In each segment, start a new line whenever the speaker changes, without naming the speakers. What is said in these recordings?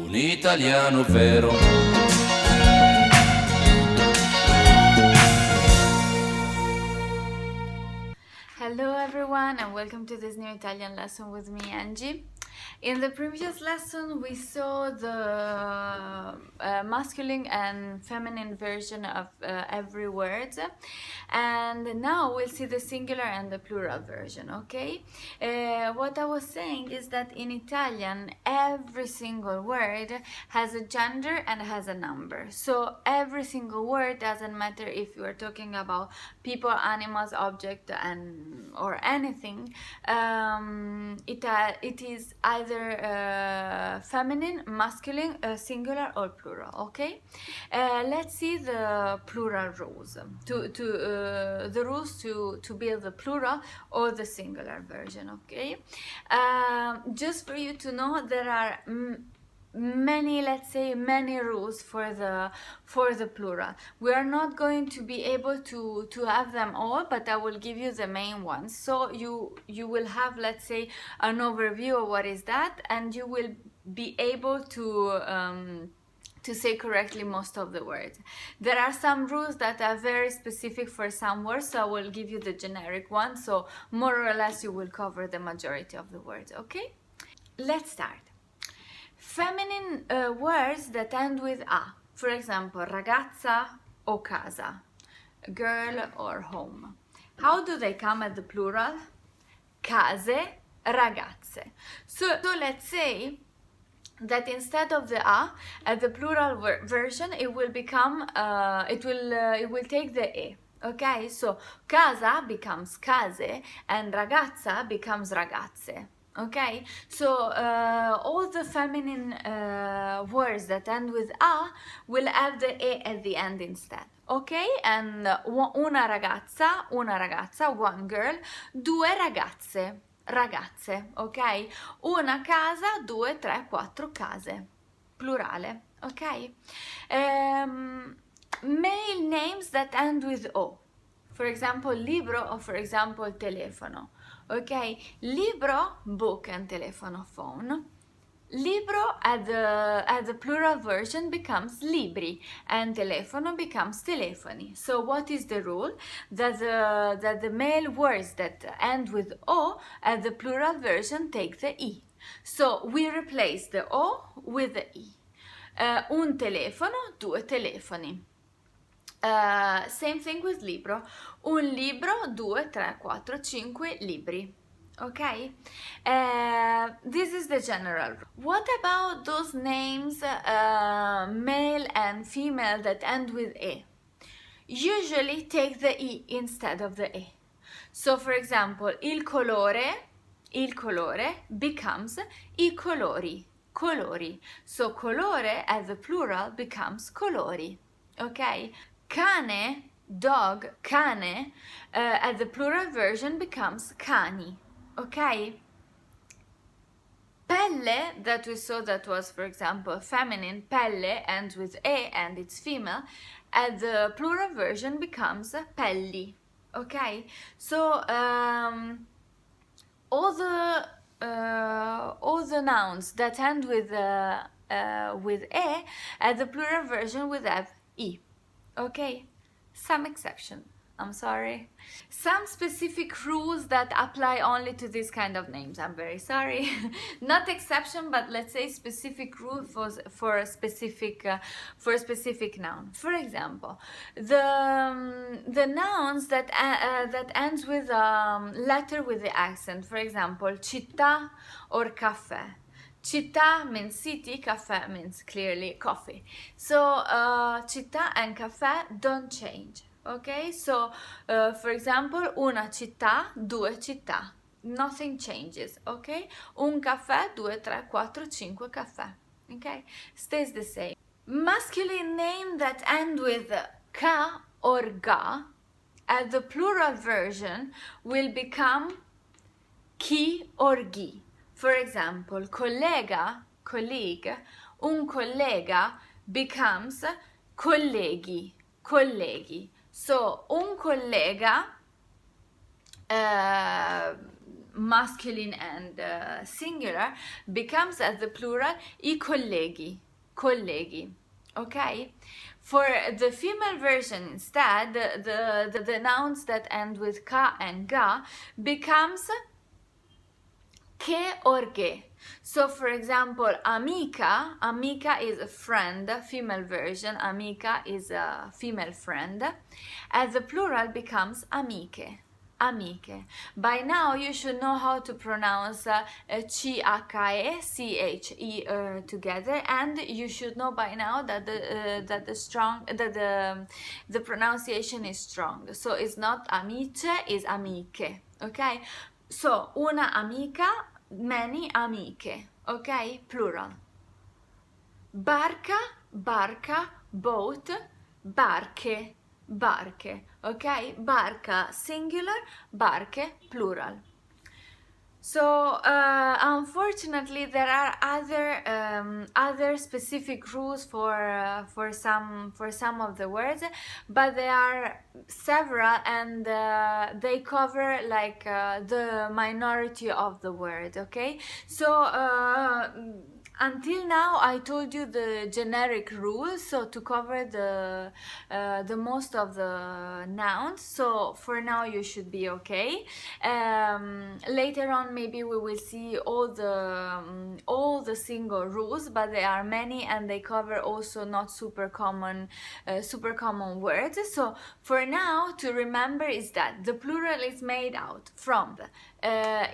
un italiano vero.
Hello everyone and welcome to this new Italian lesson with me, Angie. In the previous lesson we saw the masculine and feminine version of every word, and now we'll see the singular and the plural version, okay? What I was saying is that in Italian every single word has a gender and has a number. So every single word, doesn't matter if you are talking about people, animals, object or anything, it is either feminine, masculine, singular or plural, okay? Let's see the plural rules, the rules to build the plural or the singular version, okay? Just for you to know, there are many rules for the plural. We are not going to be able to have them all, but I will give you the main ones, so you will have, let's say, an overview of what is that, and you will be able to say correctly most of the words. There are some rules that are very specific for some words, so I will give you the generic one, so more or less you will cover the majority of the words, okay? Let's start. Feminine words that end with a, for example, ragazza or casa, girl or home. How do they come at the plural? Case, ragazze. So let's say that instead of the a, at the plural version, it will become it will take the e. Okay, so casa becomes case and ragazza becomes ragazze. Okay, so all the feminine words that end with a will have the e at the end instead. Okay, and una ragazza, one girl, due ragazze, ok? Una casa, due, tre, quattro case, plurale, ok? Male names that end with o, for example, libro or for example, telefono, ok? Libro, book, and telefono, phone. Libro at the plural version becomes libri and telefono becomes telefoni. So what is the rule? That the male words that end with o at the plural version take the i. So we replace the o with the i. Un telefono, due telefoni. Same thing with libro. Un libro, due, tre, quattro, cinque libri. Okay, this is the general rule. What about those names, male and female, that end with e? Usually take the i instead of the e. So for example, il colore becomes I colori. So colore as the plural becomes colori. Okay, cane, dog, cane, at the plural version becomes cani. Okay, pelle, that we saw that was, for example, feminine, pelle ends with e and it's female, and the plural version becomes pelli. Okay, so all the nouns that end with e at the plural version will have i. Okay, some exception. I'm sorry. Some specific rules that apply only to this kind of names. I'm very sorry. Not exception, but let's say specific rule for a specific noun. For example, the nouns that ends with letter with the accent. For example, città or caffè. Città means city, caffè means clearly coffee. So città and caffè don't change. Okay, so for example, una città, due città. Nothing changes, okay? Un caffè, due, tre, quattro, cinque caffè. Okay, stays the same. Masculine name that end with ka or ga at the plural version will become chi or gi. For example, collega, colleague, un collega becomes colleghi. So un collega masculine and singular becomes at the plural I colleghi, colleghi. Okay, for the female version instead, the nouns that end with ka and ga becomes che or ge. So for example, amica, amica is a friend, female version, amica is a female friend, and the plural becomes amiche. Amiche. By now you should know how to pronounce C-H-E, C-H-E together, and you should know by now that the pronunciation is strong. So it's not amice, it's amiche. Okay? So una amica, many amiche. Okay? Plural. Barca, barca, boat, barche, barche. Okay? Barca singular, barche plural. So unfortunately there are other specific rules for some of the words, but there are several, and they cover like the minority of the word. Okay, so until now I told you the generic rules, so to cover the most of the nouns. So for now you should be okay. Later on maybe we will see all the single rules, but there are many and they cover also not super common words. So for now to remember is that the plural is made out from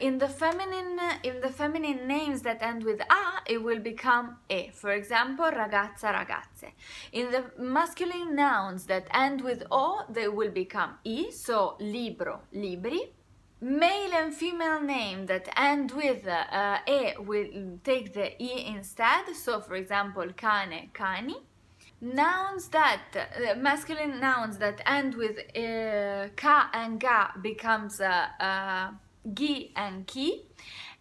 in the feminine names that end with a, it will become e. For example, ragazza, ragazze. In the masculine nouns that end with o, they will become i. So libro, libri. Male and female name that end with e will take the i instead. So for example, cane, cani. Nouns that masculine nouns that end with ka and ga becomes gi and ki,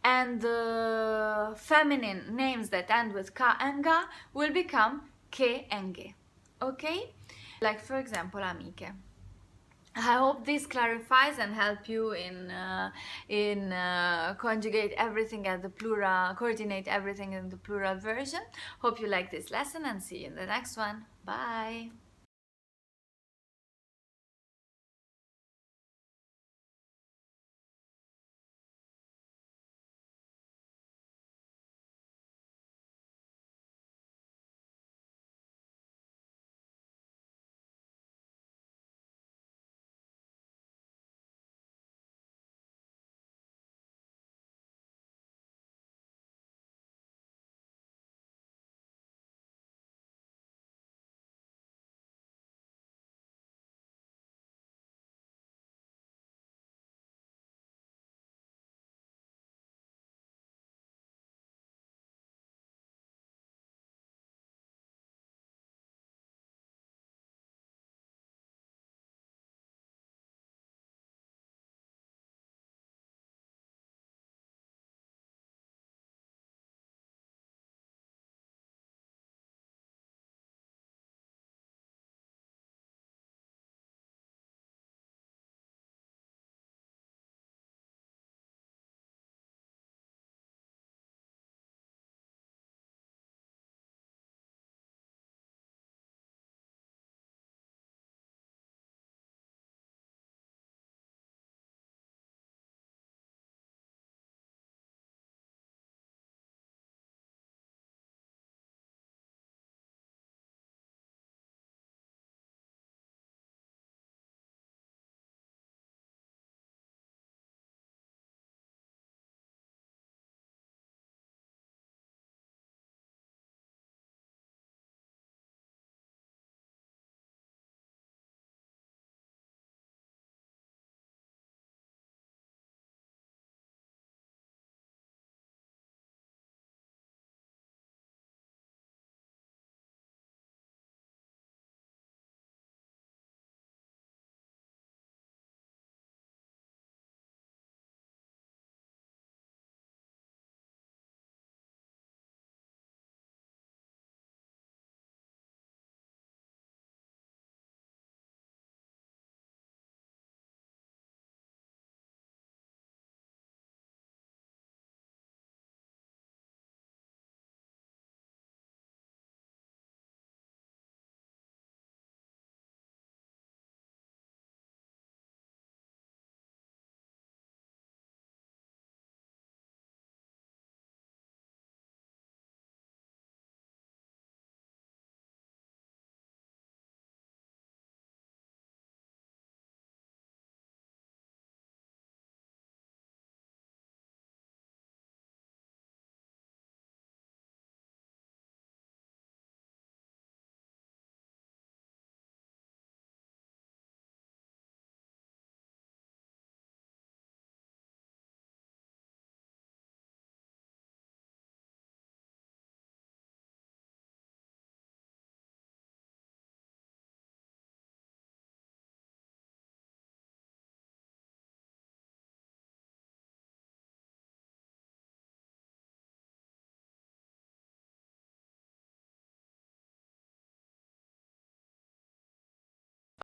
and the feminine names that end with ka and ga will become ke and ge. Okay, like for example, amiche. I hope this clarifies and help you in conjugate everything at the plural, coordinate everything in the plural version. Hope you like this lesson and see you in the next one. Bye.